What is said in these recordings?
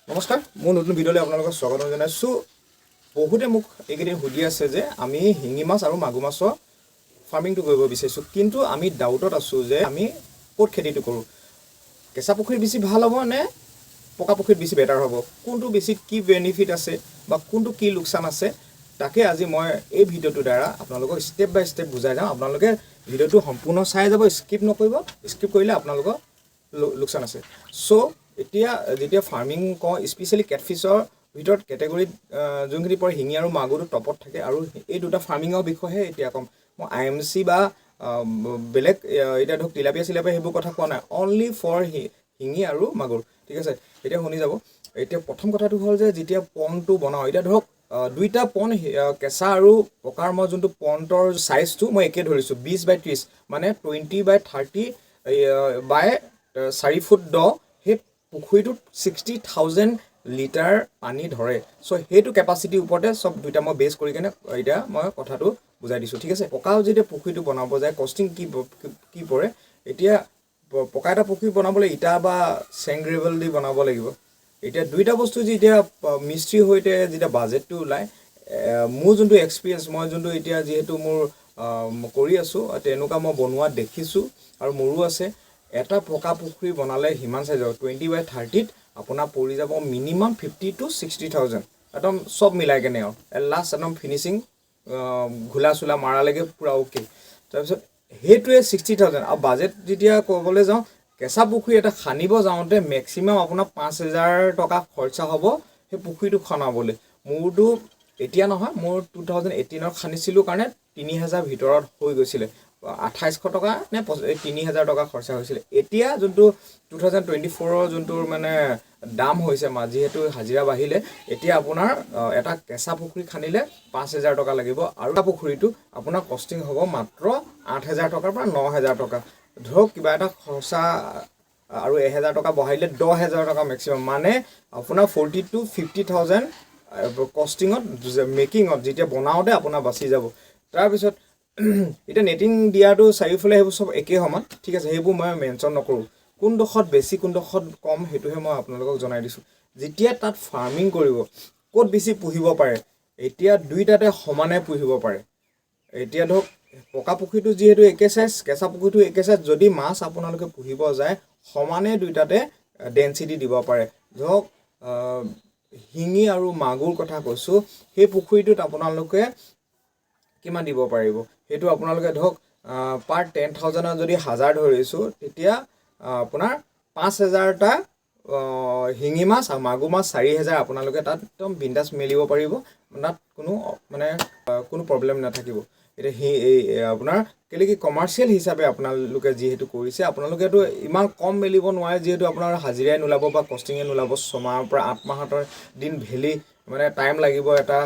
নমস্কাৰ মোৰ নতুন ভিডিঅ'লৈ আপোনালোকক স্বাগতম জনাইছোঁ বহুতে মোক এইকেইদিন সুধি আছে যে আমি শিঙি মাছ আৰু মাগুৰ মাছৰ ফাৰ্মিংটো কৰিব বিচাৰিছোঁ কিন্তু আমি ডাউটত আছোঁ যে আমি ক'ত খেতিটো কৰোঁ কেঁচা পুখুৰীত বেছি ভাল হ'ব নে পকা পুখুৰীত বেছি বেটাৰ হ'ব কোনটো বেছি কি বেনিফিট আছে বা কোনটো কি লোকচান আছে তাকে আজি মই এই ভিডিঅ'টোৰ দ্বাৰা আপোনালোকক ষ্টেপ বাই ষ্টেপ বুজাই যাম আপোনালোকে ভিডিঅ'টো সম্পূৰ্ণ চাই যাব স্কিপ নকৰিব স্কিপ কৰিলে আপোনালোকৰ লোকচান আছে সো এতিয়া যেতিয়া ফাৰ্মিং কওঁ স্পেচিয়েলি কেটফিছৰ ভিতৰত কেটেগৰীত যোনখিনি পৰে শিঙি আৰু মাগুৰটো টপত থাকে আৰু এই দুটা ফাৰ্মিঙৰ বিষয়ে এতিয়া ক'ম মই IMC বা বেলেগ এতিয়া ধৰক তিলাপিয়া সেইবোৰ কথা কোৱা নাই অনলি ফৰ শিঙি আৰু মাগুৰ ঠিক আছে এতিয়া শুনি যাব এতিয়া প্ৰথম কথাটো হ'ল যে যেতিয়া পনটো বনাওঁ এতিয়া ধৰক দুইটা পন কেঁচা আৰু পকাৰ মই যোনটো পনটোৰ চাইজটো মই একে ধৰিছোঁ 20/30 মানে 20/30 বাই 4 ফুট দ সেই পুখুৰীটোত 60,000 লিটাৰ পানী ধৰে সো সেইটো কেপাচিটিৰ ওপৰতে সব দুইটা মই বেছ কৰি কেনে এতিয়া মই কথাটো বুজাই দিছোঁ ঠিক আছে পকাও যেতিয়া পুখুৰীটো বনাব যায় কষ্টিং কি পৰে এতিয়া পকা এটা পুখুৰী বনাবলৈ ইটা বা চেংগ্ৰেভেল দি বনাব লাগিব এতিয়া দুইটা বস্তু যেতিয়া মিস্ত্ৰী হৈতে যেতিয়া বাজেটটো ওলায় মোৰ যোনটো এক্সপিৰিয়েঞ্চ মই যোনটো এতিয়া যিহেতু মোৰ কৰি আছোঁ তেনেকুৱা মই বনোৱা দেখিছোঁ আৰু মোৰো আছে এটা পকা পুখুৰী বনালে হিমান সাইজৰ 20/30 আপোনাৰ পৰি যাব মিনিমাম 50 to 60,000 একদম সব মিলাই কেনে লাষ্ট একদম ফিনিচিং ঘোলা চোলা মাৰালৈকে পুৰা ওকে তাৰপিছত সেইটোৱে 60,000 আৰু বাজেট যেতিয়া ক'বলৈ যাওঁ কেঁচা পুখুৰী এটা খানিব যাওঁতে মেক্সিমাম আপোনাৰ 5,000 টকা খৰচা হ'ব সেই পুখুৰীটো খনাবলৈ মোৰটো এতিয়া নহয় মোৰ 2018ত খানিছিলোঁ কাৰণে 3,000 ভিতৰত হৈ গৈছিলে 2,800 টকা নে 3,000 টকা খৰচা হৈছিলে এতিয়া যোনটো 2024ৰ যোনটোৰ মানে দাম হৈছে যিহেতু হাজিৰা বাঢ়িলে এতিয়া আপোনাৰ এটা কেঁচা পুখুৰী খানিলে 5,000 টকা লাগিব আৰু এটা পুখুৰীটো আপোনাৰ কষ্টিং হ'ব মাত্ৰ 8,000 টকাৰ পৰা 9,000 টকা ধৰক কিবা এটা খৰচা আৰু 1,000 টকা বঢ়াইলে 10,000 টকা মেক্সিমাম মানে আপোনাৰ 40 to 50,000 কষ্টিঙত মেকিঙত যেতিয়া বনাওঁতে আপোনাৰ বাচি যাব তাৰপিছত এটা নেটিং দিয়াটো চাৰিওফালে সেইবোৰ সব একে সমান ঠিক আছে সেইবোৰ মই মেনশ্যন নকৰোঁ কোনডোখৰত বেছি কোনডোখৰত কম সেইটোহে মই আপোনালোকক জনাই দিছোঁ যেতিয়া তাত ফাৰ্মিং কৰিব ক'ত বেছি পুহিব পাৰে এতিয়া দুইটাতে সমানে পুহিব পাৰে এতিয়া ধৰক পকা পুখুৰীটো যিহেতু একে সাইজ কেঁচা পুখুৰীটো একে সাইজ যদি মাছ আপোনালোকে পুহিব যায় সমানে দুইটাতে ডেন্সিটি দিব পাৰে ধৰক শিঙি আৰু মাগুৰ কথা কৈছোঁ সেই পুখুৰীটোত আপোনালোকে কিমান দিব পাৰিব সেইটো আপোনালোকে ধৰক পাৰ 10,000 যদি 1,000 ধৰিছোঁ তেতিয়া আপোনাৰ 5,000টা শিঙি মাছ আৰু মাগুৰ মাছ 4,000 আপোনালোকে তাত একদম বিন্দাছ মেলিব পাৰিব তাত কোনো প্ৰব্লেম নাথাকিব এতিয়া আপোনাৰ কেলৈ কি কমাৰ্চিয়েল হিচাপে আপোনালোকে যিহেতু কৰিছে আপোনালোকেতো ইমান কম মেলিব নোৱাৰে যিহেতু আপোনাৰ হাজিৰাই নোলাব বা কষ্টিঙে নোলাব 6 মাহৰ পৰা 8 মাহৰ দিন ভেলি মানে টাইম লাগিব এটা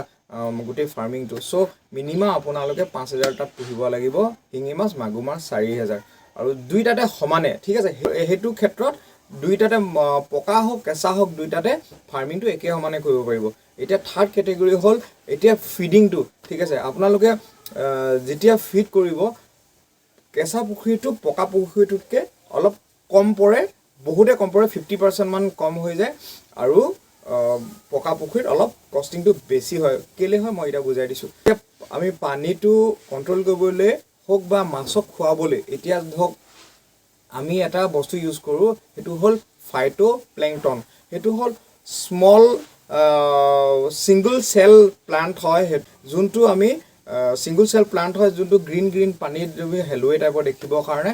গোটেই ফাৰ্মিংটো সো মিনিমাম আপোনালোকে 5,000 তাত পুহিব লাগিব শিঙি মাছ মাগুৰ মাছ 4,000 আৰু দুইটাতে সমানে ঠিক আছে সেইটো ক্ষেত্ৰত দুইটাতে পকা হওক কেঁচা হওক দুইটাতে ফাৰ্মিংটো একে সমানে কৰিব পাৰিব এতিয়া থাৰ্ড কেটেগৰী হ'ল এতিয়া ফিডিংটো ঠিক আছে আপোনালোকে যেতিয়া ফিড কৰিব কেঁচা পুখুৰীটো পকা পুখুৰীটোতকৈ অলপ কম পৰে বহুতে কম পৰে 50% মান কম হৈ যায় আৰু পকা পুখুৰীত অলপ কষ্টিংটো বেছি হয় কেলে হয় মই এটা বুজাই দিছোঁ আমি পানীটো কণ্ট্ৰল কৰিবলৈ হওক বা মাছক খুৱাবলৈ এতিয়া ধৰক আমি এটা বস্তু ইউজ কৰোঁ সেইটো হ'ল ফাইটোপ্লেংটন সেইটো হ'ল স্মল ছিংগল চেল প্লান্ট হয় যোনটো আমি ছিংগল চেল প্লান্ট হয় যোনটো গ্ৰীণ পানীত তুমি হেলুৱে টাইপৰ দেখিবৰ কাৰণে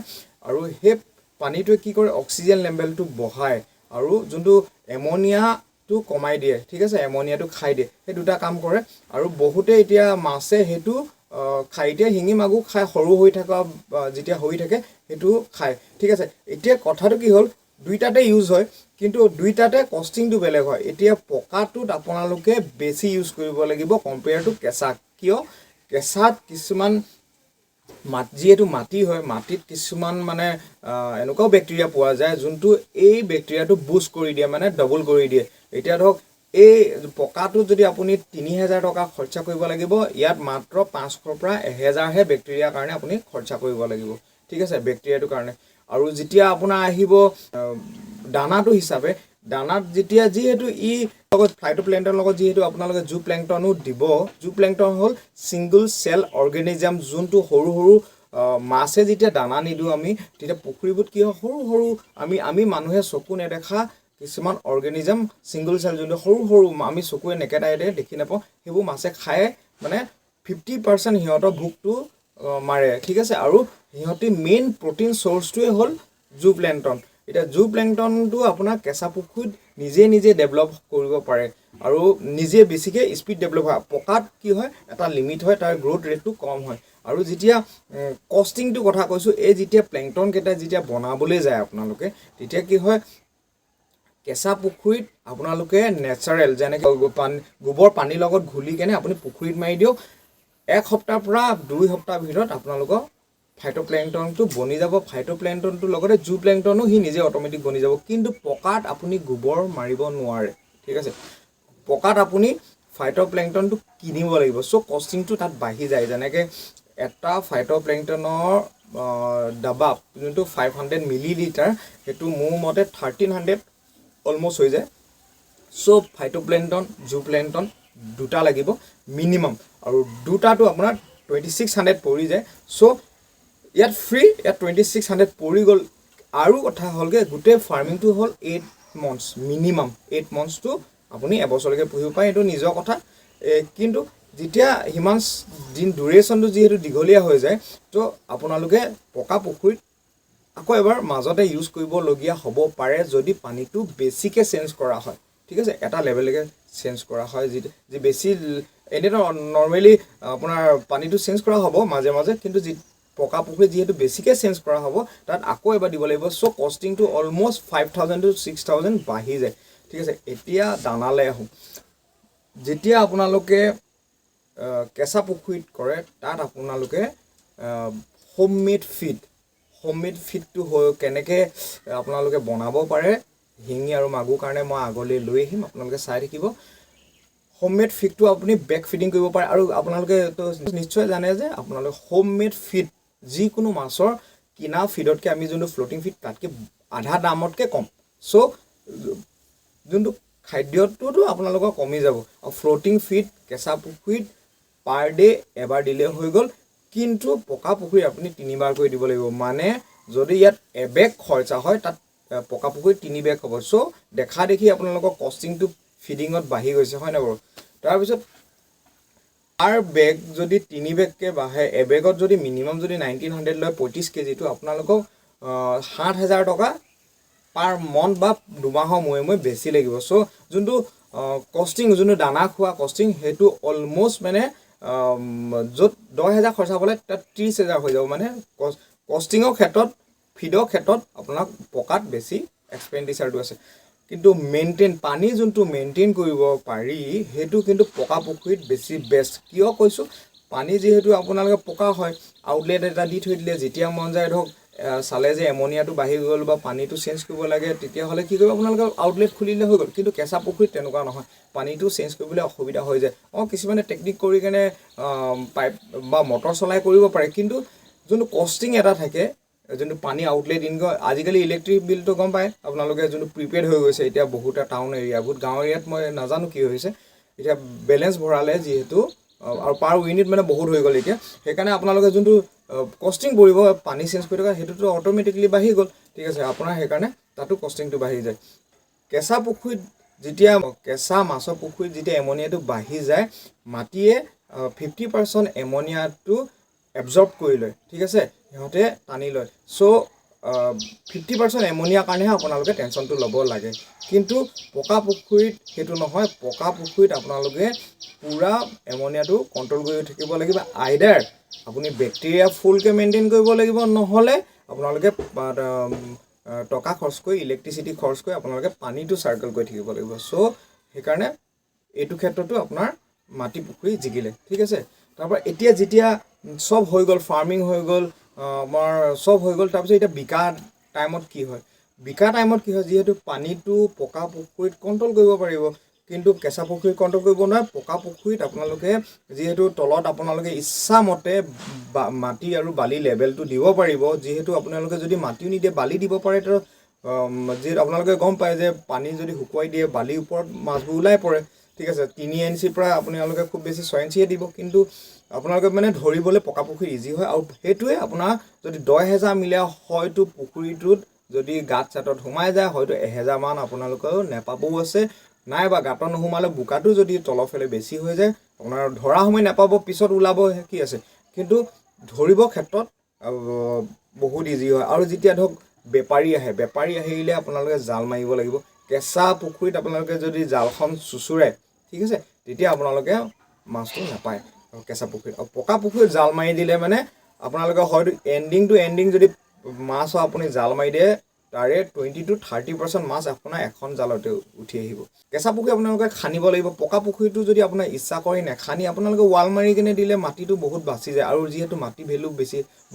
আৰু সেই পানীটোৱে কি কৰে অক্সিজেন লেভেলটো বঢ়ায় আৰু যোনটো এমনিয়াটো কমাই দিয়ে ঠিক আছে এমনিয়াটো খাই দিয়ে সেই দুটা কাম কৰে আৰু বহুতে এতিয়া মাছে সেইটো খাই এতিয়া শিঙি মাগুৰ খাই সৰু হৈ থকা যেতিয়া হৈ থাকে সেইটো খায় ঠিক আছে এতিয়া কথাটো কি হ'ল দুইটাতে ইউজ হয় কিন্তু দুইটাতে কষ্টিংটো বেলেগ হয় এতিয়া পকাটোত আপোনালোকে বেছি ইউজ কৰিব লাগিব কম্পেয়াৰ টু কেঁচা কিয় কেঁচাত কিছুমান যিহেতু মাটি হয় মাটিত কিছুমান মানে এনেকুৱাও বেক্টেৰিয়া পোৱা যায় যোনটো এই বেক্টেৰিয়াটো বুষ্ট কৰি দিয়ে মানে ডবল কৰি দিয়ে এতিয়া ধৰক এই পকাটো যদি আপুনি 3,000 টকা খৰচা কৰিব লাগিব ইয়াত মাত্ৰ 500 পৰা 1,000 হে বেক্টেৰিয়াৰ কাৰণে আপুনি খৰচা কৰিব লাগিব ঠিক আছে বেক্টেৰিয়াটোৰ কাৰণে আৰু যেতিয়া আপোনাৰ আহিব দানাটো হিচাপে দানাত যেতিয়া যিহেতু ই লগত ফাইটোপ্লেংটনৰ লগত যিহেতু আপোনালোকে জু প্লেংটনো দিব, জু প্লেংটন হ'ল ছিংগল চেল অৰ্গেনিজম, যোনটো সৰু সৰু মাছে যেতিয়া দানা নিদিওঁ আমি, তেতিয়া পুখুৰীবোৰত কি হয়, সৰু সৰু আমি মানুহে চকু নেদেখা কিছুমান অৰ্গেনিজম, ছিংগল চেল যোনটো সৰু সৰু আমি চকুৱে নেকেটাইতে দেখি নাপাওঁ, সেইবোৰ মাছে খাই মানে 50% সিহঁতৰ ভোকটো মাৰে, ঠিক আছে। আৰু সিহঁতি মেইন প্ৰটিন চ'ৰ্চটোৱে হ'ল জু প্লেংটন। এতিয়া জু প্লেংটনটো আপোনাৰ কেঁচা পুখুৰীত নিজে ডেভেলপ কৰিব পাৰে আৰু নিজে বেছিকৈ স্পীড ডেভেলপ হয়। পকাত কি হয়, এটা লিমিট হয়, তাৰ গ্ৰ'থ ৰেটটো কম হয়। আৰু যেতিয়া কষ্টিংটো কথা কৈছোঁ, এই যেতিয়া প্লেংটনকেইটা যেতিয়া বনাবলৈ যায় আপোনালোকে, তেতিয়া কি হয়, কেঁচা পুখুৰীত আপোনালোকে নেচাৰেল যেনেকৈ গোবৰ পানীৰ লগত ঘুলি কেনে আপুনি পুখুৰীত মাৰি দিয়ক, 1 সপ্তাহৰ পৰা 2 সপ্তাহৰ ভিতৰত আপোনালোকৰ ফাইটোপ্লেংটনটো বনি যাব। ফাইটোপ্লেংটনটোৰ লগতে জু প্লেংটনো সি নিজে অট'মেটিক বনি যাব। কিন্তু পকাত আপুনি গোবৰ মাৰিব নোৱাৰে, ঠিক আছে। পকাত আপুনি ফাইটোপ্লেংটনটো কিনিব লাগিব। চ' কষ্টিংটো তাত বাঢ়ি যায়। যেনেকৈ এটা ফাইটোপ্লেংটনৰ ডাবা যোনটো 500 মিলিলিটাৰ, সেইটো মোৰ মতে 1300 অলম'ষ্ট হৈ যায়। চ' ফাইটোপ্লেংটন, জু প্লেংটন দুটা লাগিব মিনিমাম, আৰু দুটাটো আপোনাৰ 2600 পৰি যায়। চ' ইয়াত ফ্ৰী, ইয়াত 2600 পৰি গ'ল। আৰু কথা হ'লগৈ, গোটেই ফাৰ্মিংটো হ'ল 8 months, মিনিমাম 8 monthsটো আপুনি এবছৰলৈকে পুহিব পাৰে, এইটো নিজৰ কথা। কিন্তু যেতিয়া সিমান দিন ডিউৰেশ্যনটো যিহেতু দীঘলীয়া হৈ যায়, তো আপোনালোকে পকা পুখুৰীত আকৌ এবাৰ মাজতে ইউজ কৰিবলগীয়া হ'ব পাৰে, যদি পানীটো বেছিকৈ চেঞ্জ কৰা হয়, ঠিক আছে। এটা লেভেললৈকে চেঞ্জ কৰা হয়, যি বেছি এনেতো নৰ্মেলি আপোনাৰ পানীটো চেঞ্জ কৰা হ'ব মাজে মাজে, কিন্তু পকা পুখুৰীত যিহেতু বেছিকৈ চেঞ্জ কৰা হ'ব, তাত আকৌ এবাৰ দিব লাগিব। চ' কষ্টিংটো অলম'ষ্ট 5000 to 6000 বাঢ়ি যায়, ঠিক আছে। এতিয়া দানালৈ আহোঁ। যেতিয়া আপোনালোকে কেঁচা পুখুৰীত কৰে, তাত আপোনালোকে হোমমেড ফিডটো কেনেকৈ আপোনালোকে বনাব পাৰে, শিঙি আৰু মাগুৰ কাৰণে মই আগলৈ লৈ আহিম, আপোনালোকে চাই থাকিব। হোমমেড ফিডটো আপুনি বেক ফিডিং কৰিব পাৰে। আৰু আপোনালোকে নিশ্চয় জানে যে আপোনালোকে হোমমেড ফিড যিকোনো মাছৰ কিনা ফিডতকৈ আমি যোনটো ফ্ল'টিং ফিড, তাতকৈ আধা দামতকৈ কম। চ' যোনটো খাদ্যটোতো আপোনালোকৰ কমি যাব। আৰু ফ্ল'টিং ফিড কেঁচা পুখুৰীত পাৰ ডে এবাৰ দিলে হৈ গ'ল। কিন্তু পকা পুখুৰীত আপুনি 3 বাৰকৈ দিব লাগিব। মানে যদি ইয়াত এবেগ খৰচা হয়, তাত পকা পুখুৰীত 3 বেগ হ'ব। চ' দেখা দেখি আপোনালোকৰ কষ্টিংটো ফিডিঙত বাঢ়ি গৈছে, হয় নাই বাৰু। তাৰপিছত পাৰ বেগ যদি 3 বেগকৈ বাঢ়ে, এবেগত যদি মিনিমাম যদি 1900 লয় 35 কেজিটো, আপোনালোকক 7000 টকা পাৰ মন্থ বা 2 মাহৰ মূৰে বেছি লাগিব। চ' যোনটো কষ্টিং, যোনটো দানা খোৱা কষ্টিং, সেইটো অলম'ষ্ট মানে য'ত 10,000 খৰচা হ'বলে তাত 30,000 হৈ যাব। মানে কষ্টিঙৰ ক্ষেত্ৰত, ফিডৰ ক্ষেত্ৰত আপোনাক পকাত বেছি এক্সপেণ্ডিচাৰটো আছে। কিন্তু পানী যোনটো মেইনটেইন কৰিব পাৰি, সেইটো কিন্তু পকা পুখুৰীত বেছি বেষ্ট। কিয় কৈছোঁ, পানী যিহেতু আপোনালোকে পকা হয়, আউটলেট এটা দি থৈ দিলে, যেতিয়া মন যায় ধৰক চালে যে এমনিয়াটো বাঢ়ি গ'ল বা পানীটো চেঞ্জ কৰিব লাগে, তেতিয়াহ'লে কি কৰিব, আপোনালোকে আউটলেট খুলিলে হৈ গ'ল। কিন্তু কেঁচা পুখুৰীত তেনেকুৱা নহয়, পানীটো চেঞ্জ কৰিবলৈ অসুবিধা হৈ যায়। কিছুমানে টেকনিক কৰি কেনে পাইপ বা মটৰ চলাই কৰিব পাৰে, কিন্তু যোনটো কষ্টিং এটা থাকে, যোনটো পানী আউটলেট আজিকালি ইলেক্ট্ৰিক বিলটো গম পায় আপোনালোকে, যোনটো প্ৰিপেইড হৈ গৈছে এতিয়া বহুতে টাউন এৰিয়াবোৰ। গাঁও এৰিয়াত মই নাজানো কি হৈছে, এতিয়া বেলেঞ্চ ভৰালে যিহেতু, আৰু পাৰ ইউনিট মানে বহুত হৈ গ'ল এতিয়া, সেইকাৰণে আপোনালোকে যোনটো কষ্টিং পৰিব পানী চেঞ্জ কৰি থকা, সেইটোতো অট'মেটিকলি বাঢ়ি গ'ল, ঠিক আছে। আপোনাৰ সেইকাৰণে তাতো কষ্টিংটো বাঢ়ি যায়। কেঁচা পুখুৰীত যেতিয়া কেঁচা মাছৰ পুখুৰীত যেতিয়া এমনিয়াটো বাঢ়ি যায়, মাটিয়ে 50% এমনিয়াটো এবজৰ্ব কৰি লয়, ঠিক আছে, সিহঁতে টানি লয়। চ' 50% এমনিয়াৰ কাৰণেহে আপোনালোকে টেনশ্যনটো ল'ব লাগে। কিন্তু পকা পুখুৰীত সেইটো নহয়। পকা পুখুৰীত আপোনালোকে পূৰা এমনিয়াটো কণ্ট্ৰল কৰি থাকিব লাগিব। আইদাৰ আপুনি বেক্টেৰিয়া ফুলকৈ মেইনটেইন কৰিব লাগিব, নহ'লে আপোনালোকে টকা খৰচ কৰি, ইলেক্ট্ৰিচিটি খৰচ কৰি আপোনালোকে পানীটো চাৰ্কেল কৰি থাকিব লাগিব। চ' সেইকাৰণে এইটো ক্ষেত্ৰতো আপোনাৰ মাটি পুখুৰী জিকিলে, ঠিক আছে। তাৰপৰা এতিয়া যেতিয়া চব হৈ গ'ল, ফাৰ্মিং হৈ গ'ল, আমাৰ চব হৈ গ'ল, তাৰপিছত এতিয়া বিকা টাইমত কি হয়, যিহেতু পানীটো পকা পুখুৰীত কণ্ট্ৰল কৰিব পাৰিব, কিন্তু কেঁচা পুখুৰীত কণ্ট্ৰল কৰিব নোৱাৰে। পকা পুখুৰীত আপোনালোকে যিহেতু তলত আপোনালোকে ইচ্ছামতে মাটি আৰু বালি লেভেলটো দিব পাৰিব, যিহেতু আপোনালোকে যদি মাটিও নিদিয়ে বালি দিব পাৰে, তো যি আপোনালোকে গম পায় যে পানী যদি শুকুৱাই দিয়ে বালিৰ ওপৰত মাছবোৰ ওলাই পৰে, ঠিক আছে। 3 ইঞ্চিৰ পৰা আপোনালোকে খুব বেছি 6 ইঞ্চিয়ে দিব, কিন্তু আপোনালোকে মানে ধৰিবলৈ পকা পুখুৰী ইজি হয়। আৰু সেইটোৱে আপোনাৰ যদি 10,000 মিলে হয়তো পুখুৰীটোত যদি গাঁত চাটত সোমাই যায় হয়তো 1,000 মান আপোনালোকেও নেপাবও আছে, নাইবা গাঁতত নোসোমালে বোকাটো যদি তলৰফালে বেছি হৈ যায় আপোনাৰ ধৰা সময় নাপাব, পিছত ওলাব, কি আছে। কিন্তু ধৰিব ক্ষেত্ৰত বহুত ইজি হয়। আৰু যেতিয়া ধৰক বেপাৰী আহিলে আপোনালোকে জাল মাৰিব লাগিব। কেঁচা পুখুৰীত আপোনালোকে যদি জালখন চুচুৰে, ঠিক আছে, তেতিয়া আপোনালোকে মাছটো নাপায় কেঁচা পুখুৰীত। আৰু পকা পুখুৰীত জাল মাৰি দিলে মানে আপোনালোকে হয়তো এণ্ডিং টু এণ্ডিং যদি মাছ আপুনি জাল মাৰি দিয়ে তাৰে 20 to 30% মাছ আপোনাৰ এখন জালতে উঠি আহিব। কেঁচা পুখুৰী আপোনালোকে খান্দিব লাগিব। পকা পুখুৰীটো যদি আপোনাৰ ইচ্ছা কৰি নেখান্দি আপোনালোকে ৱাল মাৰি কিনে দিলে মাটিটো বহুত বাচি যায়। আৰু যিহেতু মাটি ভেলু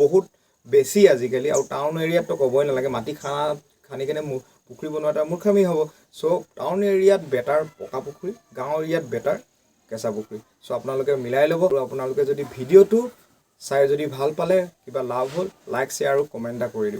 বহুত বেছি আজিকালি, আৰু টাউন এৰিয়াততো ক'বই নালাগে, মাটি খান্দি কিনে পুখুৰী বনোৱাটো মূৰ্খামি হ'ব। চ' টাউন এৰিয়াত বেটাৰ পকা পুখুৰী, গাঁও এৰিয়াত বেটাৰ কেঁচা পুখুৰী। চ' আপোনালোকে মিলাই ল'ব। আৰু আপোনালোকে যদি ভিডিঅ'টো চাই যদি ভাল পালে, কিবা লাভ হ'ল, লাইক শ্বেয়াৰ আৰু কমেণ্ট এটা কৰি দিব।